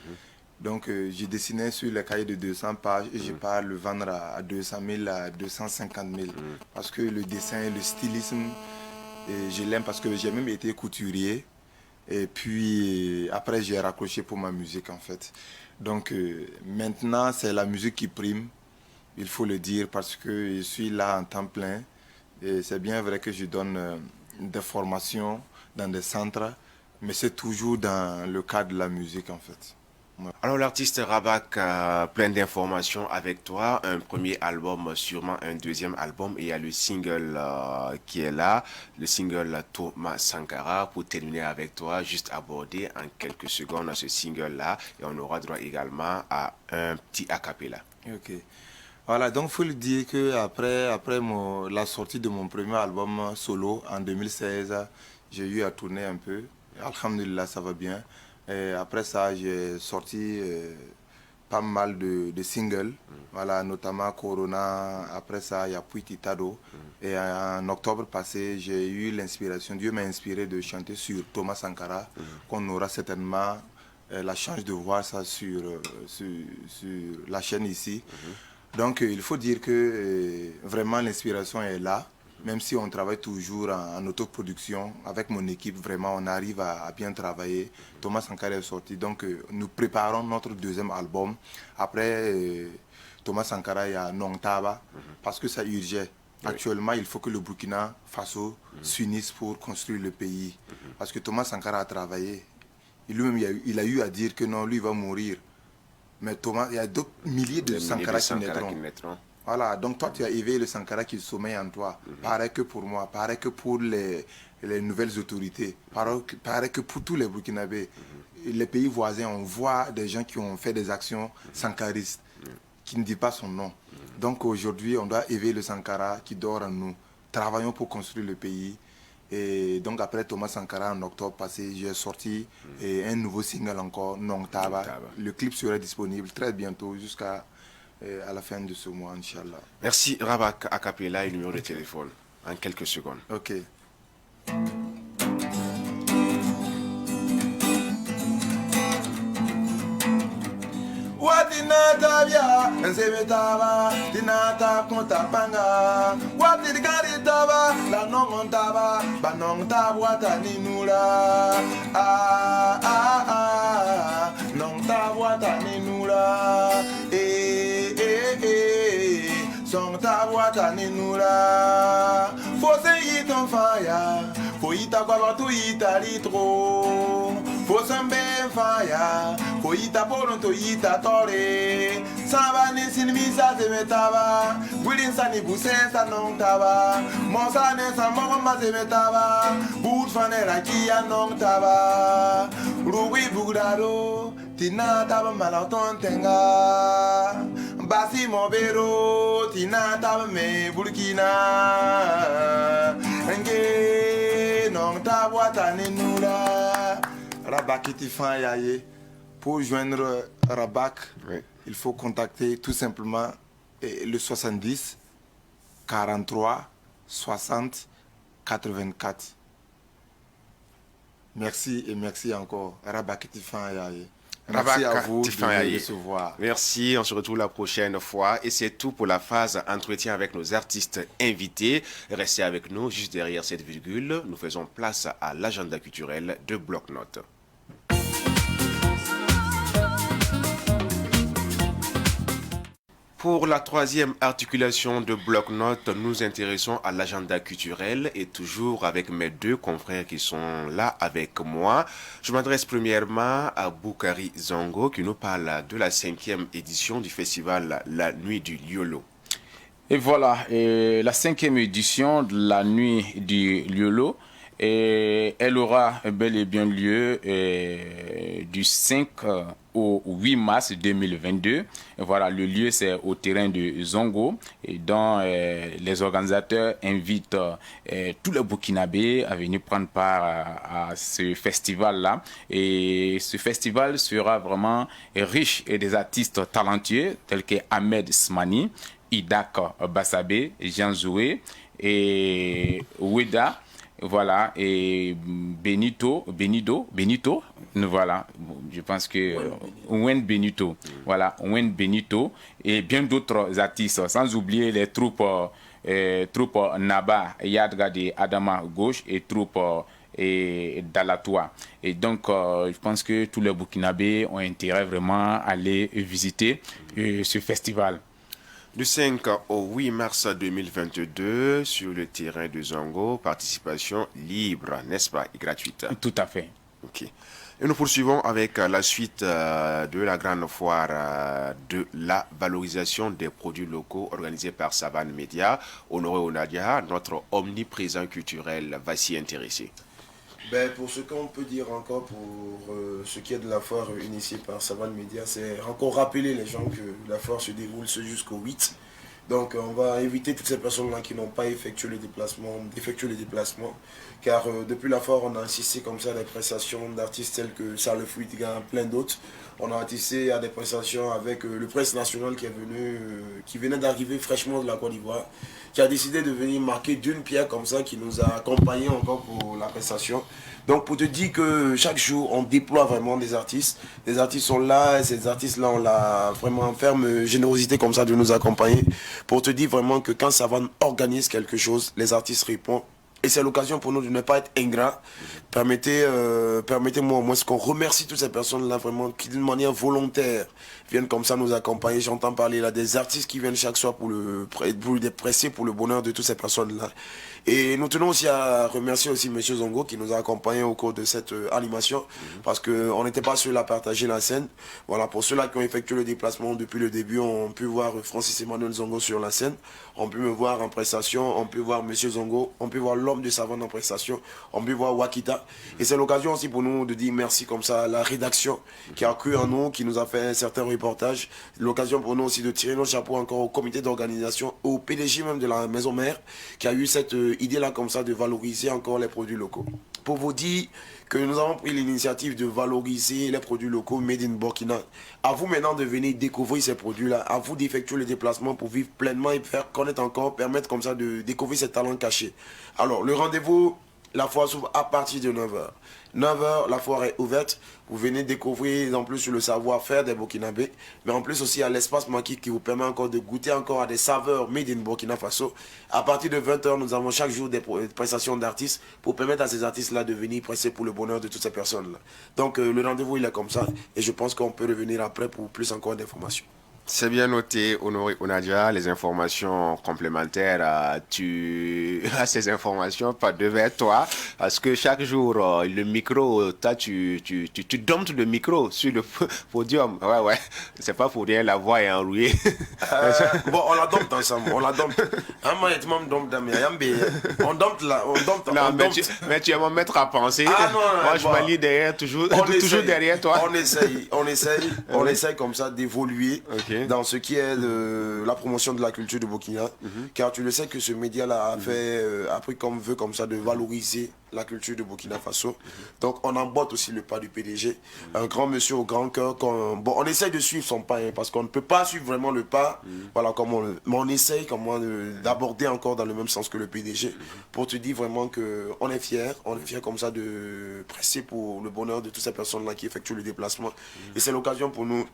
[SPEAKER 10] Donc, je dessinais sur les cahiers de 200 pages et je pars le vendre à 200 000, à 250 000. Parce que le dessin, le stylisme, je l'aime parce que j'ai même été couturier. Et puis, après, j'ai raccroché pour ma musique, en fait. Donc, maintenant, c'est la musique qui prime, il faut le dire, parce que je suis là en temps plein. Et c'est bien vrai que je donne des formations dans des centres, mais c'est toujours dans le cadre de la musique, en fait. Ouais.
[SPEAKER 4] Alors l'artiste Rabak, plein d'informations avec toi, un premier album, sûrement un deuxième album, et il y a le single qui est là, le single Thomas Sankara. Pour terminer avec toi, juste aborder en quelques secondes ce single-là, et on aura droit également à un petit a cappella.
[SPEAKER 10] Ok. Voilà, donc il faut le dire qu'après la sortie de mon premier album solo en 2016, j'ai eu à tourner un peu. Alhamdulillah, ça va bien. Et après ça, j'ai sorti pas mal de singles, voilà, notamment Corona. Après ça, il y a Puiti Tado. Et en octobre passé, j'ai eu l'inspiration, Dieu m'a inspiré de chanter sur Thomas Sankara, qu'on aura certainement la chance de voir ça sur la chaîne ici. Donc il faut dire que vraiment l'inspiration est là. Même si on travaille toujours en autoproduction, avec mon équipe, vraiment, on arrive à bien travailler. Thomas Sankara est sorti, donc nous préparons notre deuxième album. Après Thomas Sankara, il y a Nongtaba, parce que ça urgeait. Actuellement, il faut que le Burkina Faso s'unisse pour construire le pays. Parce que Thomas Sankara a travaillé. Lui-même, il a eu à dire que non, lui, il va mourir. Mais Thomas, il y a d'autres milliers de Sankara qui naîtront. Voilà, donc toi tu as éveillé le Sankara qui sommeille en toi. Pareil que pour moi, pareil que pour les nouvelles autorités, pareil que pour tous les Burkinabés. Les pays voisins, on voit des gens qui ont fait des actions sankaristes, qui ne disent pas son nom. Donc aujourd'hui, on doit éveiller le Sankara qui dort en nous. Travaillons pour construire le pays. Et donc après Thomas Sankara, en octobre passé, j'ai sorti un nouveau single encore, Nongtaba. Le clip sera disponible très bientôt, jusqu'à la fin de ce mois, Inch'Allah.
[SPEAKER 4] Merci Rabak a cappella et numéro de téléphone en quelques secondes.
[SPEAKER 10] Ok. Watinata bia, nzebetaba, tinata kontapanga. Watirgaritaba, la nongontaba, banongtab wataninura. Ah ah ah, nongtab wataninura. Song ta wata ni nura Fosse yiton faya, fo yita kwa tu yita litro. Fosse mbe faya, fo yita poronto yita tore. Samba ni sinimisa se metaba, wilin sani busensa non taba. Monsa ne sa moma se metaba, bout fanera kia non taba. Ruwi bugdado, tina taba malaton tenga. Basi mobero, tina taba me burkina. Nge non taba tanenura. Rabakiti fan yaye. Pour joindre Rabak, il faut contacter tout simplement le 70 43 60 84. Merci et merci encore. Rabakiti fan yaye. Merci à vous de nous recevoir.
[SPEAKER 4] Merci, on se retrouve la prochaine fois. Et c'est tout pour la phase entretien avec nos artistes invités. Restez avec nous, juste derrière cette virgule. Nous faisons place à l'agenda culturel de Bloc-Notes. Pour la troisième articulation de Bloc-Notes, nous intéressons à l'agenda culturel et toujours avec mes deux confrères qui sont là avec moi. Je m'adresse premièrement à Boukari Zongo qui nous parle de la 5e édition du festival La Nuit du Liolo.
[SPEAKER 6] Et voilà, la 5e édition de La Nuit du Liolo. Et elle aura bel et bien lieu du 5 au 8 mars 2022. Et voilà, le lieu c'est au terrain de Zongo et dont les organisateurs invitent tous les Burkinabés à venir prendre part à ce festival-là. Et ce festival sera vraiment riche et des artistes talentueux tels que Ahmed Smani, Idak Bassabé, Jean Zoué et Oueda. Voilà, et Benito, voilà, je pense que Owen Benito, voilà, Owen Benito et bien d'autres artistes, sans oublier les troupes Naba, Yadga de Adama Gauche et troupes Dalatoua. Et donc, je pense que tous les Burkinabés ont intérêt vraiment à aller visiter ce festival.
[SPEAKER 4] Du 5 au 8 mars 2022, sur le terrain de Zongo, participation libre, n'est-ce pas, et gratuite?
[SPEAKER 6] Tout à fait.
[SPEAKER 4] Ok. Et nous poursuivons avec la suite de la grande foire de la valorisation des produits locaux organisée par Savane Media. Honoré Onadia, notre omniprésent culturel va s'y intéresser.
[SPEAKER 5] Ben, pour ce qu'on peut dire encore pour ce qui est de la foire initiée par Savane Media, c'est encore rappeler les gens que la foire se déroule jusqu'au 8. Donc on va inviter toutes ces personnes-là qui n'ont pas effectué le déplacement, d'effectuer le déplacement. Car depuis la foire, on a assisté comme ça à des prestations d'artistes tels que Charles Fouidiga, plein d'autres. On a assisté à des prestations avec le presse national qui venait d'arriver fraîchement de la Côte d'Ivoire, qui a décidé de venir marquer d'une pierre comme ça, qui nous a accompagnés encore pour la prestation. Donc pour te dire que chaque jour, on déploie vraiment des artistes. Les artistes sont là, et ces artistes-là ont la vraiment ferme générosité comme ça de nous accompagner. Pour te dire vraiment que quand Savane organise quelque chose, les artistes répondent. Et c'est l'occasion pour nous de ne pas être ingrats. Permettez-moi au moins qu'on remercie toutes ces personnes-là vraiment qui d'une manière volontaire viennent comme ça nous accompagner. J'entends parler là des artistes qui viennent chaque soir pour les presser pour le bonheur de toutes ces personnes-là. Et nous tenons aussi à remercier aussi M. Zongo qui nous a accompagnés au cours de cette animation parce qu'on n'était pas seuls à partager la scène. Voilà, pour ceux-là qui ont effectué le déplacement depuis le début, on peut voir Francis Emmanuel Zongo sur la scène. On peut me voir en prestation, on peut voir M. Zongo, on peut voir l'homme de Savane en prestation, on peut voir Wakita. Et c'est l'occasion aussi pour nous de dire merci comme ça à la rédaction qui a cru en nous, qui nous a fait certains reportages. L'occasion pour nous aussi de tirer nos chapeaux encore au comité d'organisation, au PDG même de la maison mère, qui a eu cette idée-là comme ça de valoriser encore les produits locaux. Pour vous dire que nous avons pris l'initiative de valoriser les produits locaux made in Burkina. À vous maintenant de venir découvrir ces produits-là, à vous d'effectuer le déplacement pour vivre pleinement et faire connaître encore, permettre comme ça de découvrir ces talents cachés. Alors, le rendez-vous, la foire s'ouvre à partir de 9h. 9h, la foire est ouverte. Vous venez découvrir en plus sur le savoir-faire des Burkinabés, mais en plus aussi à l'espace Maki qui vous permet encore de goûter encore à des saveurs made in Burkina Faso. À partir de 20h, nous avons chaque jour des prestations d'artistes pour permettre à ces artistes-là de venir presser pour le bonheur de toutes ces personnes-là. Donc le rendez-vous il est comme ça et je pense qu'on peut revenir après pour plus encore d'informations.
[SPEAKER 4] C'est bien noté, Honoré Onadia, les informations complémentaires, tu as ces informations pas devant toi, parce que chaque jour, le micro, tu domptes le micro sur le podium. Ouais, c'est pas pour rien, la voix est enrouée.
[SPEAKER 5] Bon, on la dompte ensemble, on la dompte. On dompte là, on dompte.
[SPEAKER 4] Non, mais tu es mon maître à penser.
[SPEAKER 5] Ah, non,
[SPEAKER 4] moi, je m'allie derrière, toujours derrière toi.
[SPEAKER 5] On essaye comme ça d'évoluer.
[SPEAKER 4] Okay.
[SPEAKER 5] Dans ce qui est la promotion de la culture de Burkina, car tu le sais que ce média-là a pris comme vœu comme ça de valoriser la culture de Burkina Faso. Donc on emboîte aussi le pas du PDG, un grand monsieur au grand cœur. Bon, on essaye de suivre son pas, hein, parce qu'on ne peut pas suivre vraiment le pas, voilà, mais on essaye d'aborder encore dans le même sens que le PDG, pour te dire vraiment qu'on est fiers, comme ça de presser pour le bonheur de toutes ces personnes-là qui effectuent le déplacement. Et c'est l'occasion pour nous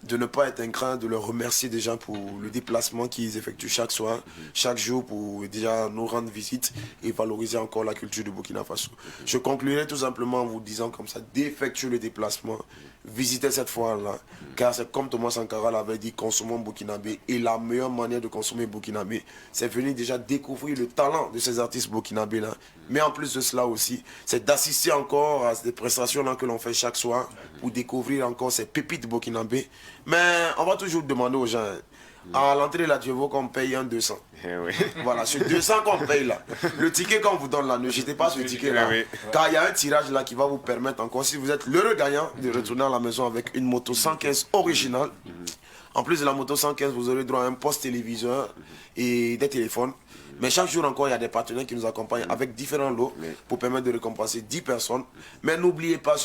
[SPEAKER 5] de ne pas être incraint, de leur remercier déjà pour le déplacement qu'ils effectuent chaque soir, chaque jour, pour déjà nous rendre visite et valoriser encore la culture de Burkina Faso. Je conclurai tout simplement en vous disant comme ça, d'effectuer le déplacement, visiter cette foire-là, car c'est comme Thomas Sankara l'avait dit, consommons burkinabé, et la meilleure manière de consommer burkinabé, c'est venir déjà découvrir le talent de ces artistes burkinabés-là. Mais en plus de cela aussi, c'est d'assister encore à ces prestations-là que l'on fait chaque soir, pour découvrir encore ces pépites burkinabés. Mais on va toujours demander aux gens, à l'entrée là, tu veux qu'on paye un 200. Voilà, ce 200 qu'on paye là, le ticket qu'on vous donne là, ne jetez pas ce ticket là, car il y a un tirage là qui va vous permettre encore, si vous êtes l'heureux gagnant, de retourner à la maison avec une moto 115 originale. En plus de la moto 115, vous aurez droit à un poste téléviseur et des téléphones. Mais chaque jour encore, il y a des partenaires qui nous accompagnent avec différents lots pour permettre de récompenser 10 personnes. Mais n'oubliez pas, et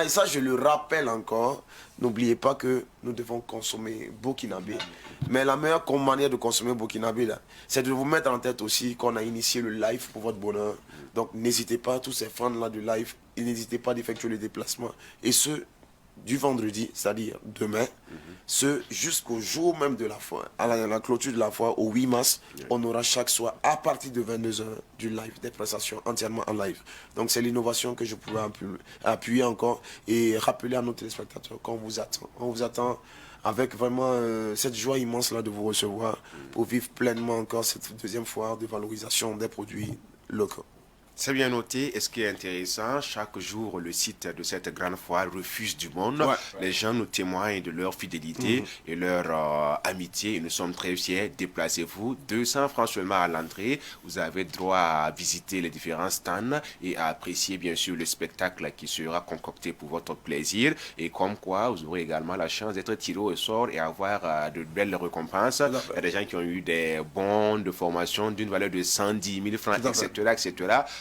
[SPEAKER 5] ça je le rappelle encore, n'oubliez pas que nous devons consommer burkinabé. Mais la meilleure manière de consommer burkinabé, là, c'est de vous mettre en tête aussi qu'on a initié le live pour votre bonheur. Donc n'hésitez pas, tous ces fans-là du live, n'hésitez pas d'effectuer le déplacement. Et ce, du vendredi, c'est-à-dire demain, ce jusqu'au jour même de la foire, à la clôture de la foire, au 8 mars, on aura chaque soir, à partir de 22h, du live, des prestations entièrement en live. Donc c'est l'innovation que je pouvais appuyer encore et rappeler à nos téléspectateurs qu'on vous attend. On vous attend avec vraiment cette joie immense-là de vous recevoir pour vivre pleinement encore cette deuxième foire de valorisation des produits locaux.
[SPEAKER 4] C'est bien noté. Et ce qui est intéressant, chaque jour, le site de cette grande foire refuse du monde. Les gens nous témoignent de leur fidélité et leur amitié. Et nous sommes très fiers. Déplacez-vous. 200 francs seulement à l'entrée. Vous avez droit à visiter les différents stands et à apprécier, bien sûr, le spectacle qui sera concocté pour votre plaisir. Et comme quoi, vous aurez également la chance d'être tiré au sort et avoir de belles récompenses. Il y a des gens qui ont eu des bons de formation d'une valeur de 110 000 francs, etc.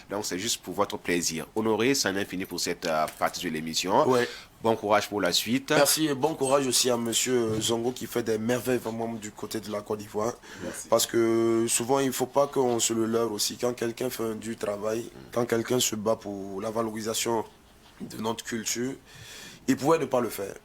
[SPEAKER 4] Donc, c'est juste pour votre plaisir. Honoré, ça en est fini pour cette partie de l'émission. Bon courage pour la suite.
[SPEAKER 5] Merci et bon courage aussi à monsieur Zongo qui fait des merveilles vraiment du côté de la Côte d'Ivoire. Parce que souvent, il ne faut pas qu'on se le leurre aussi. Quand quelqu'un fait un dur travail, quand quelqu'un se bat pour la valorisation de notre culture, il pouvait ne pas le faire.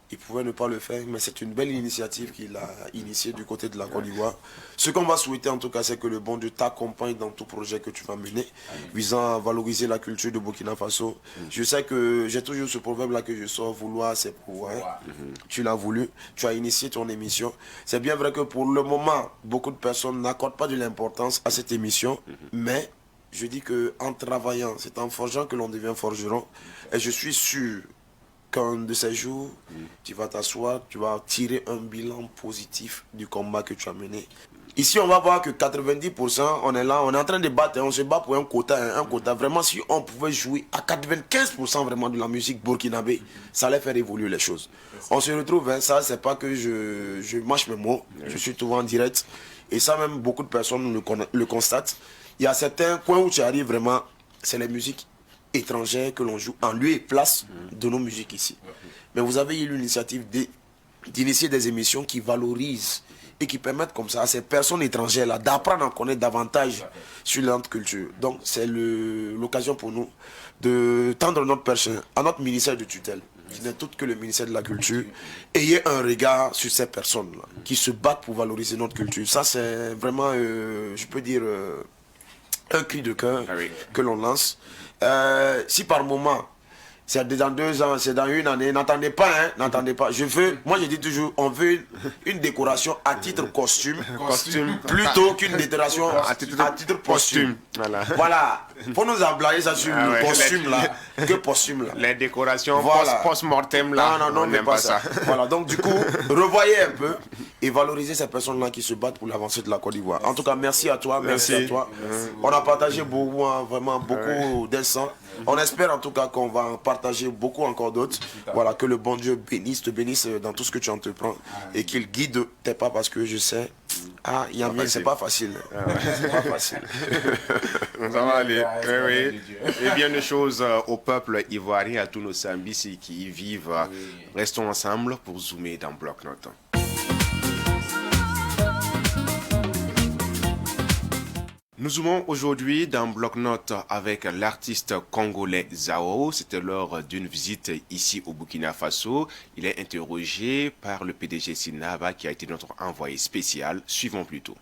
[SPEAKER 5] Il pouvait ne pas le faire, mais c'est une belle initiative qu'il a initiée du côté de la Côte d'Ivoire. Ce qu'on va souhaiter en tout cas, c'est que le bon Dieu t'accompagne dans tout projet que tu vas mener, visant à valoriser la culture de Burkina Faso. Je sais que j'ai toujours ce proverbe-là que je sors, vouloir c'est pouvoir. Tu l'as voulu, tu as initié ton émission. C'est bien vrai que pour le moment, beaucoup de personnes n'accordent pas de l'importance à cette émission, mais je dis qu'en travaillant, c'est en forgeant que l'on devient forgeron. Et je suis sûr qu'un de ces jours, tu vas t'asseoir, tu vas tirer un bilan positif du combat que tu as mené. Ici, on va voir que 90%, on est là, on est en train de battre, on se bat pour un quota. Vraiment, si on pouvait jouer à 95% vraiment de la musique burkinabé, ça allait faire évoluer les choses. On se retrouve, ça, c'est pas que je mâche mes mots, je suis toujours en direct. Et ça, même, beaucoup de personnes le constatent. Il y a certains coins où tu arrives vraiment, c'est les musiques étrangères que l'on joue en lieu et place de nos musiques ici. Mais vous avez eu l'initiative d'initier des émissions qui valorisent et qui permettent comme ça à ces personnes étrangères-là d'apprendre à connaître davantage sur notre culture. Donc c'est l'occasion pour nous de tendre notre perche à notre ministère de tutelle, qui n'est tout que le ministère de la Culture. Ayez un regard sur ces personnes-là qui se battent pour valoriser notre culture. Ça c'est vraiment, je peux dire, un cri de cœur que l'on lance. Si par moment c'est dans 2 ans, c'est dans 1 année. N'attendez pas, hein, n'attendez pas. Moi je dis toujours, on veut une décoration à titre costume plutôt qu'une décoration à titre posthume. Voilà. Faut nous ablayer ça sur le costume là, que posthume là.
[SPEAKER 4] Les décorations
[SPEAKER 5] voilà.
[SPEAKER 4] post-mortem là.
[SPEAKER 5] Non, on n'aime pas ça. Voilà, donc du coup, revoyez un peu et valorisez ces personnes-là qui se battent pour l'avancée de la Côte d'Ivoire. En tout cas, merci à toi, merci à toi. On a partagé beaucoup, hein, vraiment beaucoup d'instants. On espère en tout cas qu'on va en partager beaucoup encore d'autres. Voilà, que le bon Dieu te bénisse dans tout ce que tu entreprends et qu'il guide tes pas parce que je sais, c'est pas facile. C'est pas facile.
[SPEAKER 4] Ça va aller. Oui. Et bien de choses au peuple ivoirien, à tous nos Sambis qui y vivent. Restons ensemble pour zoomer dans Bloc Note. Nous zoomons aujourd'hui dans Bloc Note avec l'artiste congolais Zao. C'était lors d'une visite ici au Burkina Faso. Il est interrogé par le PDG Sinaba qui a été notre envoyé spécial. Suivons plutôt.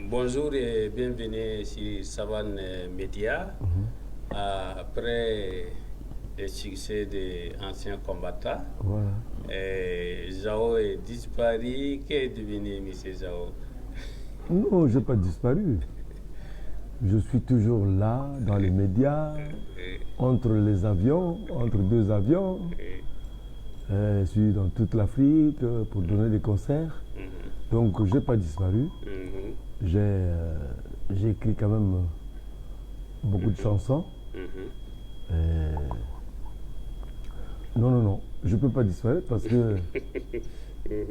[SPEAKER 11] Bonjour et bienvenue sur Savane Média. Après le succès des anciens combattants, Zao est disparu. Qu'est devenu M. Zao?
[SPEAKER 12] Non, je n'ai pas disparu. Je suis toujours là, dans les médias, entre les avions, entre 2 avions. Je suis dans toute l'Afrique pour donner des concerts. Donc, je n'ai pas disparu. J'ai écrit quand même beaucoup de chansons. Non, je ne peux pas disparaître parce que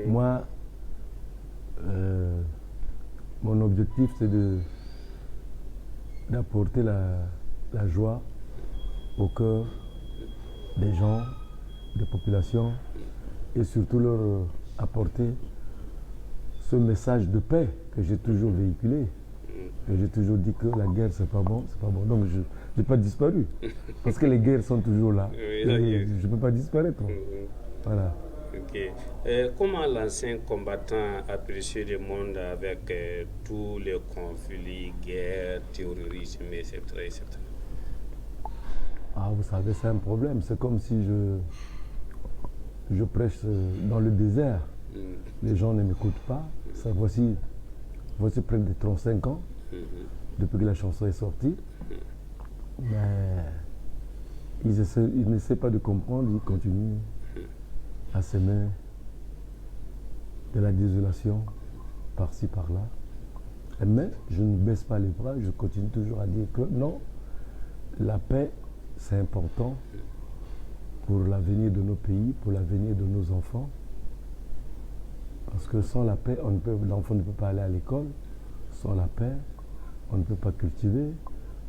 [SPEAKER 12] moi, mon objectif c'est d'apporter la joie au cœur des gens, des populations et surtout leur apporter ce message de paix que j'ai toujours véhiculé, que j'ai toujours dit que la guerre c'est pas bon, donc je n'ai pas disparu, parce que les guerres sont toujours là, je ne peux pas disparaître. Voilà.
[SPEAKER 11] Okay. Comment l'ancien combattant apprécie le monde avec tous les conflits, guerres, terrorisme, etc., etc.?
[SPEAKER 12] Vous savez, c'est un problème, c'est comme si je prêche dans le désert, les gens ne m'écoutent pas. Ça, voici près de 35 ans depuis que la chanson est sortie. Mais ils n'essaient pas de comprendre, ils continuent à s'aimer de la désolation par-ci, par-là. Mais je ne baisse pas les bras, je continue toujours à dire que non, la paix, c'est important pour l'avenir de nos pays, pour l'avenir de nos enfants. Parce que sans la paix, l'enfant ne peut pas aller à l'école. Sans la paix, on ne peut pas cultiver.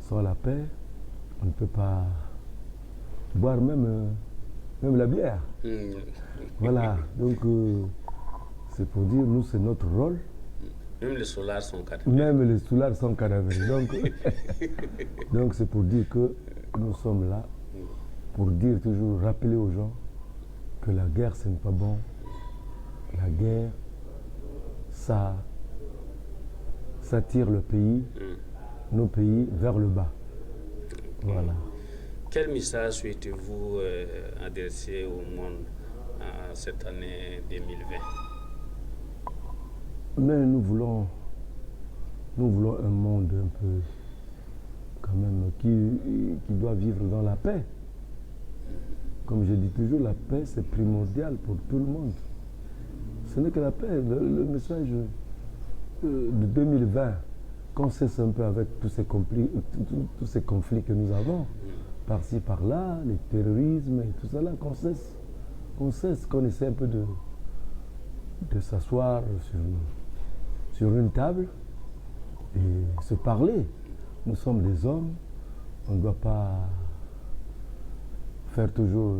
[SPEAKER 12] Sans la paix, on ne peut pas boire même la bière. Voilà, donc c'est pour dire, nous, c'est notre rôle.
[SPEAKER 11] Même les soulards sont cadavéreux.
[SPEAKER 12] Même les soulards sont cadavéreux. Donc c'est pour dire que nous sommes là, pour dire toujours, rappeler aux gens que la guerre, ce n'est pas bon. La guerre, ça tire le pays, nos pays, vers le bas. Voilà.
[SPEAKER 11] Quel message souhaitez-vous adresser au monde cette année 2020?
[SPEAKER 12] Mais nous voulons un monde un peu, quand même, qui doit vivre dans la paix. Comme je dis toujours, la paix, c'est primordial pour tout le monde. Ce n'est que la paix. Le message de 2020, qu'on cesse un peu avec tous ces conflits que nous avons, par-ci, par-là, les terrorismes et tout ça, là, qu'on cesse, qu'on essaie un peu de s'asseoir sur une table et se parler. Nous sommes des hommes, on ne doit pas faire toujours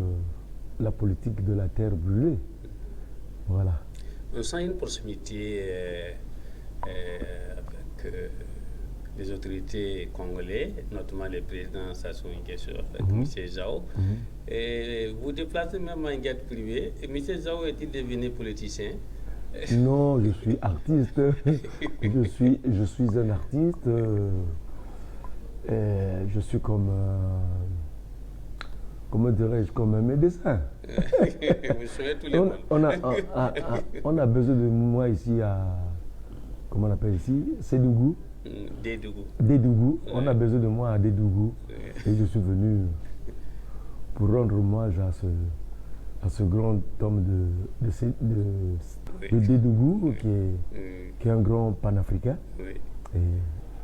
[SPEAKER 12] la politique de la terre brûlée. Voilà.
[SPEAKER 11] On sent une proximité avec les autorités congolaises, notamment le président Sassou Nguesso avec M. Zhao. Et vous déplacez même en jet privé. M. Zhao est-il devenu politicien?
[SPEAKER 12] Non, je suis artiste. je suis un artiste. Je suis comme, comment dirais-je, comme un médecin.
[SPEAKER 11] Vous soyez tous les
[SPEAKER 12] on a besoin de moi ici à, comment on appelle ici, Sédougou. Dédougou. On a besoin de moi à Dédougou. Et je suis venu pour rendre hommage à ce grand homme de Dédougou qui est un grand panafricain. Et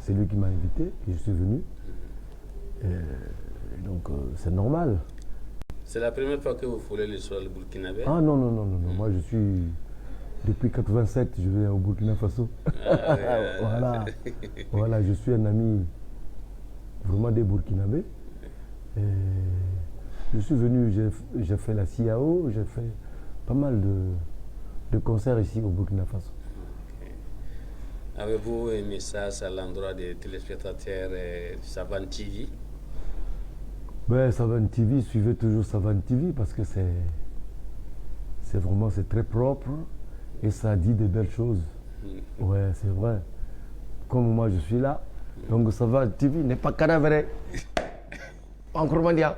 [SPEAKER 12] c'est lui qui m'a invité et je suis venu. Donc c'est normal.
[SPEAKER 11] C'est la première fois que vous foulez le sol burkinabé?
[SPEAKER 12] Ah non. Moi je suis... Depuis 87, je vais au Burkina Faso. Voilà, je suis un ami vraiment des Burkinabés. Et je suis venu, j'ai fait la CIAO, j'ai fait pas mal de concerts ici au Burkina Faso.
[SPEAKER 11] Avez-vous un message à l'endroit des téléspectateurs de Savane TV?
[SPEAKER 12] Ben, Savane TV, suivez toujours Savane TV parce que c'est très propre. Et ça dit de belles choses. Ouais, c'est vrai. Comme moi, je suis là. Donc, ça va, TV n'est pas cadavré. Encore mondial.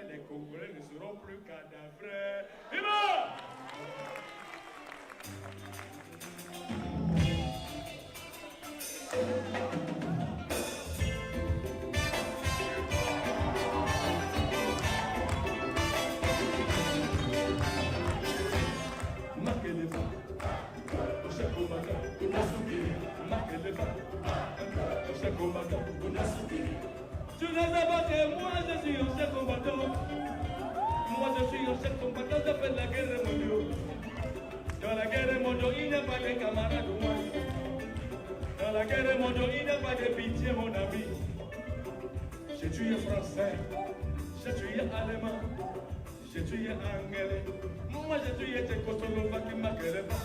[SPEAKER 13] Les Congolais ne seront plus cadavrés. Viva! Tu ne sais pas que moi je suis un chef combattant. Moi je suis un chef combattant, je fais la guerre mondiale. Dans la guerre mondiale, il n'y a pas de camarades ou moi. Dans la guerre mondiale, il n'y a pas de pitié, mon ami. J'ai tué français, j'ai tué allemand, j'ai tué anglais. Moi j'ai tué tchécoslovaque, ma guerre pas.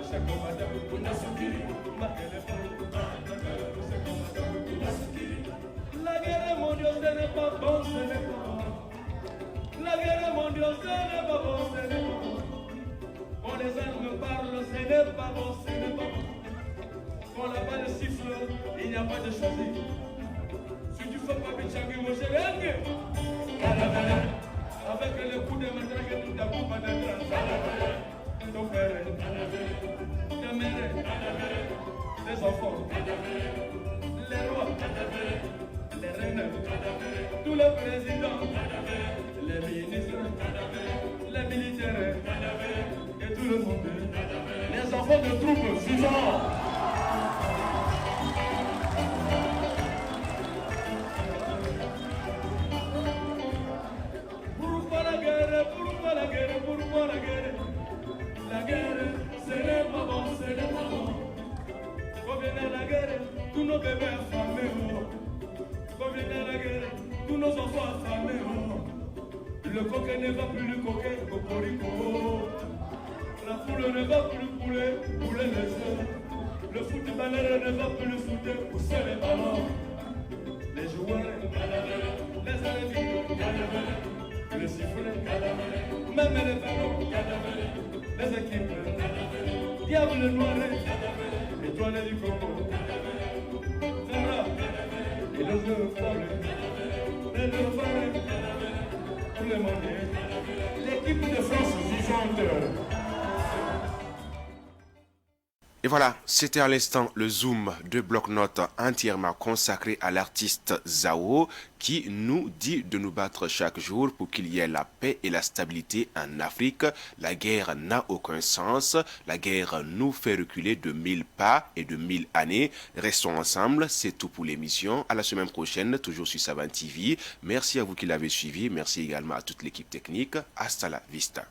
[SPEAKER 13] Chef combattant, on a soukiri, ma guerre pas. La guerre mondiale, ce n'est pas bon, ce n'est pas bon. La guerre mondiale, ce n'est pas bon, ce n'est pas bon. Quand les armes parlent, ce n'est pas bon, ce n'est pas bon. Quand la balle siffle, il n'y a pas de choisi. Si tu fais pas Bichangui, mon chéri, avec le coup de matraque, tu t'as pas d'être ton père, ta mère, tes enfants, les rois, les reines, tous les présidents, les ministres, les militaires et tout le monde. Les enfants de troupes suivants. Pourquoi la guerre, pourquoi la guerre, pourquoi la guerre? La guerre, ce n'est pas bon, ce n'est pas bon. Revenez à la guerre. nos bébés affamés, combien dans la guerre, tous nos enfants affamés, le coquet ne va plus le coquet, cocorico. La poule ne va plus pouler les œufs. Le footballeur ne va plus le footer, pousser les ballons. Les joueurs, les arbitres, les sifflets, même les ballons, les équipes, diable noir, étoile du Congo, Zara, et les œufs folles, les œufs folles, tous les mondiaux, l'équipe de France vivante.
[SPEAKER 4] Et voilà, c'était à l'instant le Zoom de Bloc-Notes entièrement consacré à l'artiste Zao qui nous dit de nous battre chaque jour pour qu'il y ait la paix et la stabilité en Afrique. La guerre n'a aucun sens. La guerre nous fait reculer de 1000 pas et de 1000 années. Restons ensemble, c'est tout pour l'émission. À la semaine prochaine, toujours sur Savan TV. Merci à vous qui l'avez suivi. Merci également à toute l'équipe technique. Hasta la vista.